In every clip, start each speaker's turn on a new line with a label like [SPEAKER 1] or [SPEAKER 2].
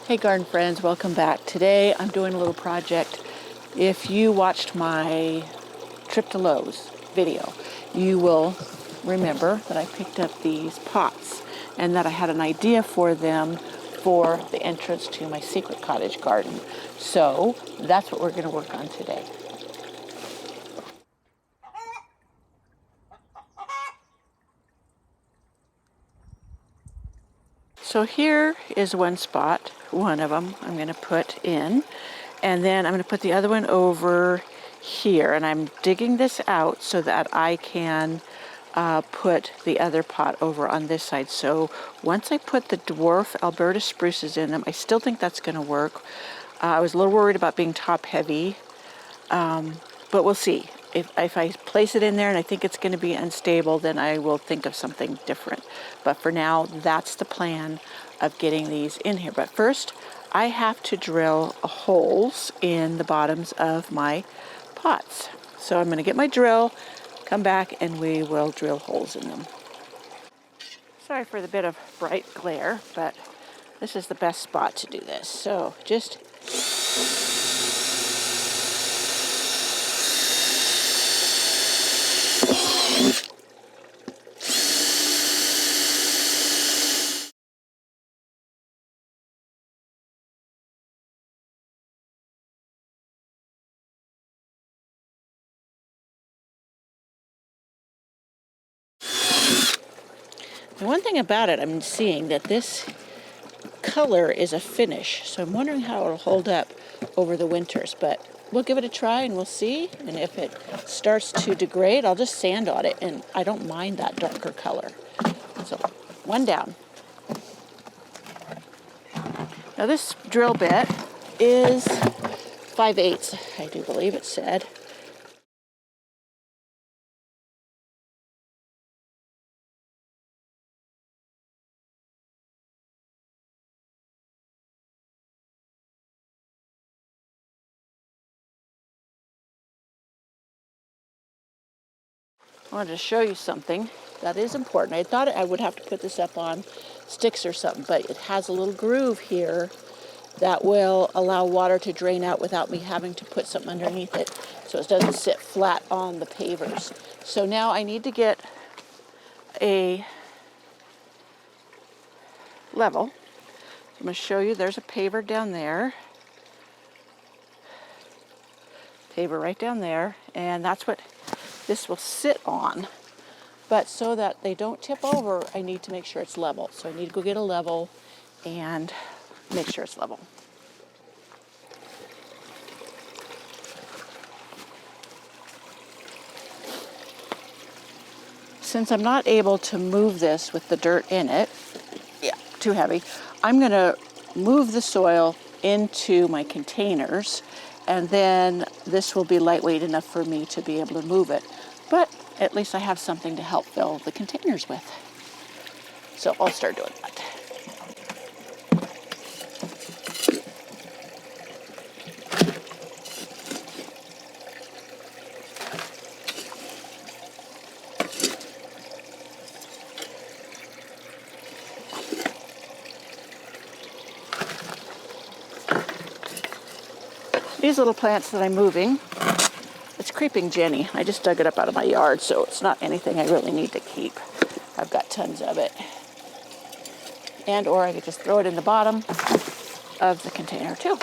[SPEAKER 1] Hey garden friends, welcome back. Today I'm doing a little project. If you watched my trip to Lowe's video, you will remember that I picked up these pots and that I had an idea for them for the entrance to my Secret Cottage Garden. So that's what we're going to work on today. So here is one spot, one of them I'm going to put in, and then I'm going to put the other one over here, and I'm digging this out so that I can put the other pot over on this side. So once I put the dwarf Alberta spruces in them, I still think that's going to work. I was a little worried about being top heavy, but we'll see. If I place it in there and I think it's going to be unstable, then I will think of something different. But for now, that's the plan of getting these in here. But first, I have to drill holes in the bottoms of my pots. So I'm going to get my drill, come back, and we will drill holes in them. Sorry for the bit of bright glare, but this is the best spot to do this. So just... The one thing about it, I'm seeing that this color is a finish, so I'm wondering how it'll hold up over the winters, but we'll give it a try and we'll see. And if it starts to degrade, I'll just sand on it, and I don't mind that darker color. So one down. Now this drill bit is 5/8, I do believe it said. I wanted to show you something that is important. I thought I would have to put this up on sticks or something, but it has a little groove here that will allow water to drain out without me having to put something underneath it, so it doesn't sit flat on the pavers. So now I need to get a level. I'm going to show you, there's a paver down there. Paver right down there, and that's what this will sit on. But so that they don't tip over, I need to make sure it's level. So I need to go get a level and make sure it's level. Since I'm not able to move this with the dirt in it, yeah, too heavy, I'm going to move the soil into my containers, and then this will be lightweight enough for me to be able to move it. But at least I have something to help fill the containers with. So I'll start doing that. These little plants that I'm moving, it's creeping Jenny. I just dug it up out of my yard, so it's not anything I really need to keep. I've got tons of it. And or I could just throw it in the bottom of the container too.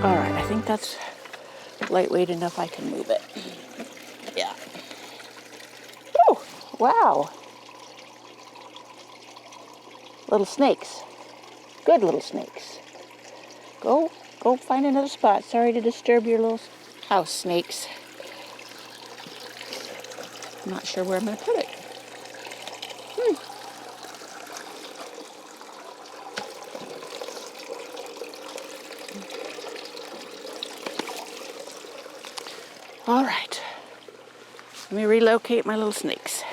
[SPEAKER 1] All right, I think that's lightweight enough I can move it. Yeah. Oh, wow. Little snakes. Good little snakes. Go find another spot. Sorry to disturb your little house snakes. I'm not sure where I'm going to put it. Let me relocate my little snakes.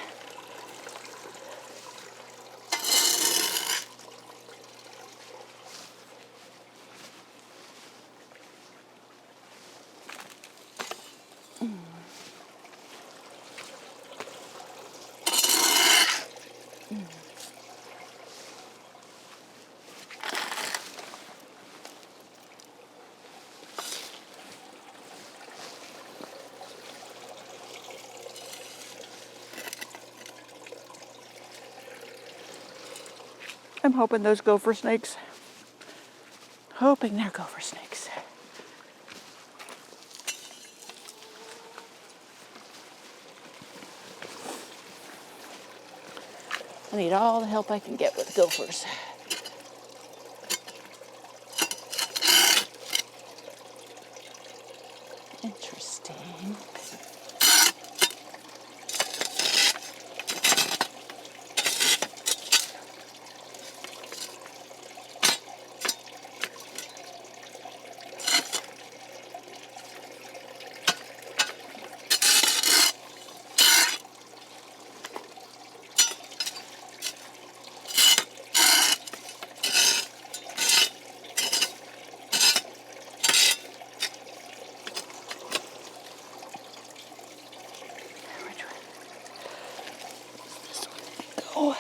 [SPEAKER 1] I'm hoping those gopher snakes. Hoping they're gopher snakes. I need all the help I can get with gophers. Interesting. Oh.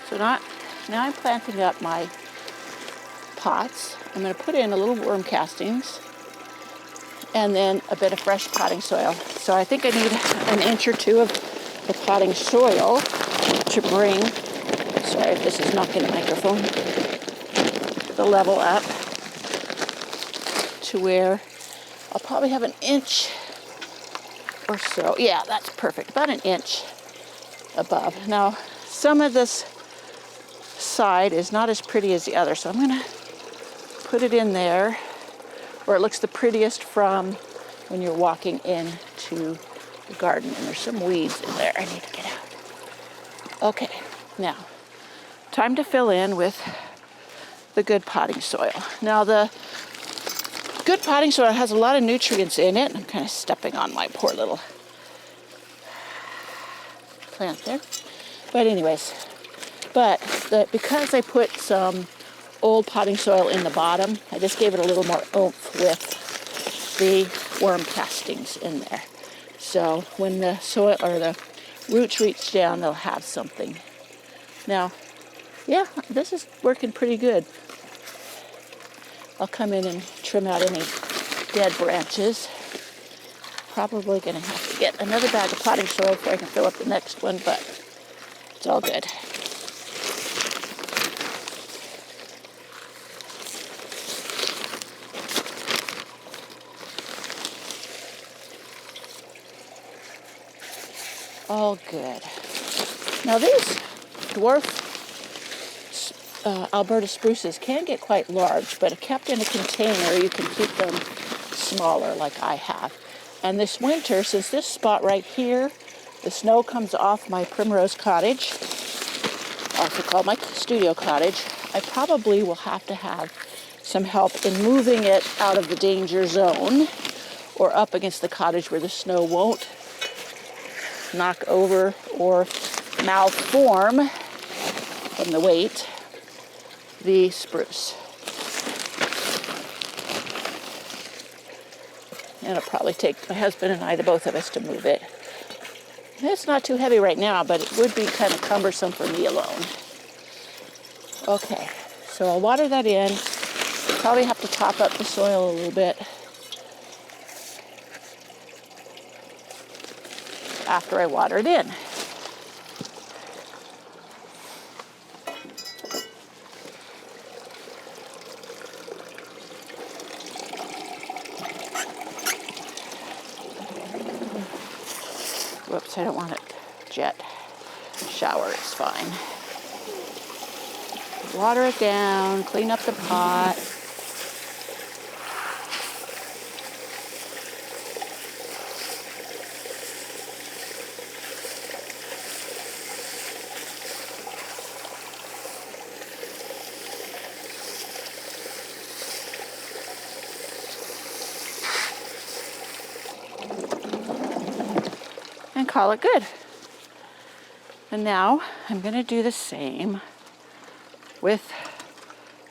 [SPEAKER 1] So now I'm planting up my pots. I'm going to put in a little worm castings and then a bit of fresh potting soil. So I think I need an inch or two of the potting soil to bring, sorry if this is knocking the microphone, level up to where I'll probably have an inch or so. Yeah, that's perfect. About an inch above. Now, some of this side is not as pretty as the other, so I'm going to put it in there where it looks the prettiest from when you're walking into the garden. And there's some weeds in there I need to get out. Okay, now, time to fill in with the good potting soil. Now, the good potting soil has a lot of nutrients in it. I'm kind of stepping on my poor little plant there. But anyways, because I put some old potting soil in the bottom, I just gave it a little more oomph with the worm castings in there. So when the soil or the roots reach down, they'll have something. Now, yeah, this is working pretty good. I'll come in and trim out any dead branches. Probably going to have to get another bag of potting soil before I can fill up the next one, but it's all good. All good. Now these dwarf Alberta spruces can get quite large, but if kept in a container, you can keep them smaller like I have. And this winter, since this spot right here, the snow comes off my primrose cottage, also called my studio cottage, I probably will have to have some help in moving it out of the danger zone or up against the cottage where the snow won't knock over or malform from the weight the spruce. And it'll probably take my husband and I, the both of us, to move it. It's not too heavy right now, but it would be kind of cumbersome for me alone. Okay, so I'll water that in. Probably have to top up the soil a little bit after I water it in. Whoops, I don't want it jet. Shower is fine. Water it down, clean up the pot. And call it good. And now I'm going to do the same with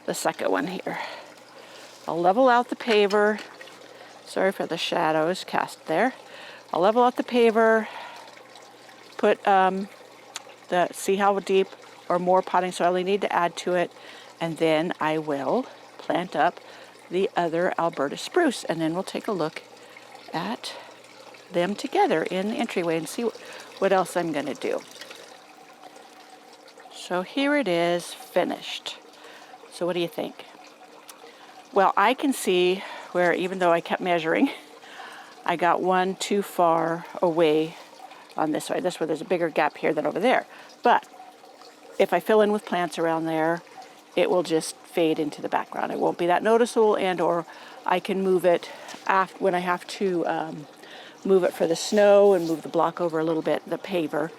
[SPEAKER 1] the second one here. I'll level out the paver. Sorry for the shadows cast there. I'll level out the paver, put see how deep or more potting soil I need to add to it, and then I will plant up the other Alberta spruce, and then we'll take a look at them together in the entryway and see what else I'm going to do. So here it is, finished. So what do you think? Well, I can see where, even though I kept measuring, I got one too far away on this side. This way there's a bigger gap here than over there. But if I fill in with plants around there, it will just fade into the background. It won't be that noticeable, and or I can move it when I have to move it for the snow and move the block over a little bit, the paver,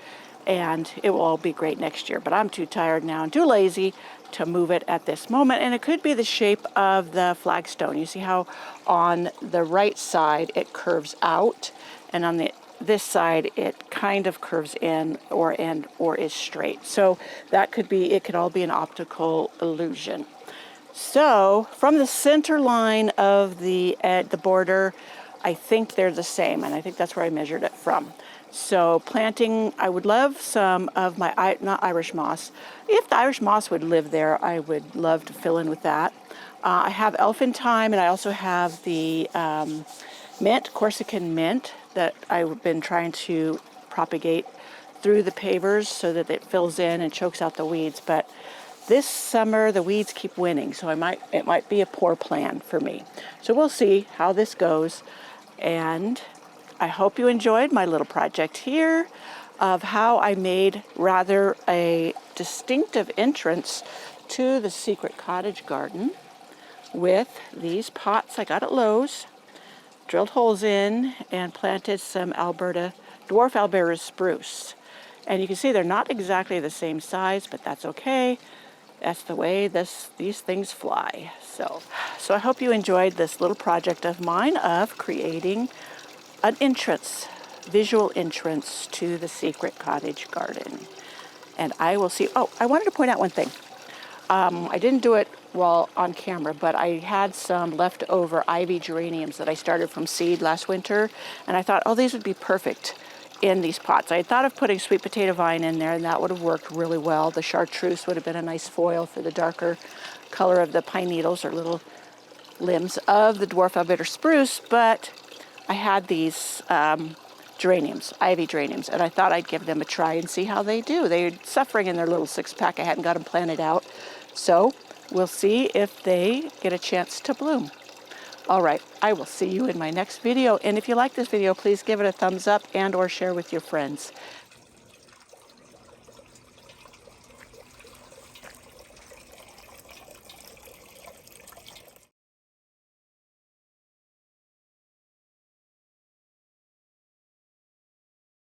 [SPEAKER 1] and it will all be great next year. But I'm too tired now and too lazy to move it at this moment. And it could be the shape of the flagstone. You see how on the right side it curves out, and on this side it kind of curves in or is straight. So that could be, it could all be an optical illusion. So from the center line of the border, I think they're the same, and I think that's where I measured it from. So planting, I would love some of my, not Irish moss. If the Irish moss would live there, I would love to fill in with that. I have elfin thyme, and I also have the mint, Corsican mint, that I've been trying to propagate through the pavers so that it fills in and chokes out the weeds. But this summer the weeds keep winning, so it might be a poor plan for me. So we'll see how this goes, and I hope you enjoyed my little project here of how I made rather a distinctive entrance to the Secret Cottage Garden with these pots I got at Lowe's, drilled holes in, and planted some dwarf Alberta spruce. And you can see they're not exactly the same size, but that's okay. That's the way these things fly. So I hope you enjoyed this little project of mine of creating an entrance, visual entrance to the Secret Cottage Garden. And I will see, oh, I wanted to point out one thing. I didn't do it while on camera, but I had some leftover ivy geraniums that I started from seed last winter, and I thought, oh, these would be perfect in these pots. I had thought of putting sweet potato vine in there, and that would have worked really well. The chartreuse would have been a nice foil for the darker color of the pine needles or little limbs of the dwarf Alberta spruce, but I had these geraniums, ivy geraniums, and I thought I'd give them a try and see how they do. They're suffering in their little 6-pack. I hadn't got them planted out, so we'll see if they get a chance to bloom. All right, I will see you in my next video, and if you like this video, please give it a thumbs up and or share with your friends.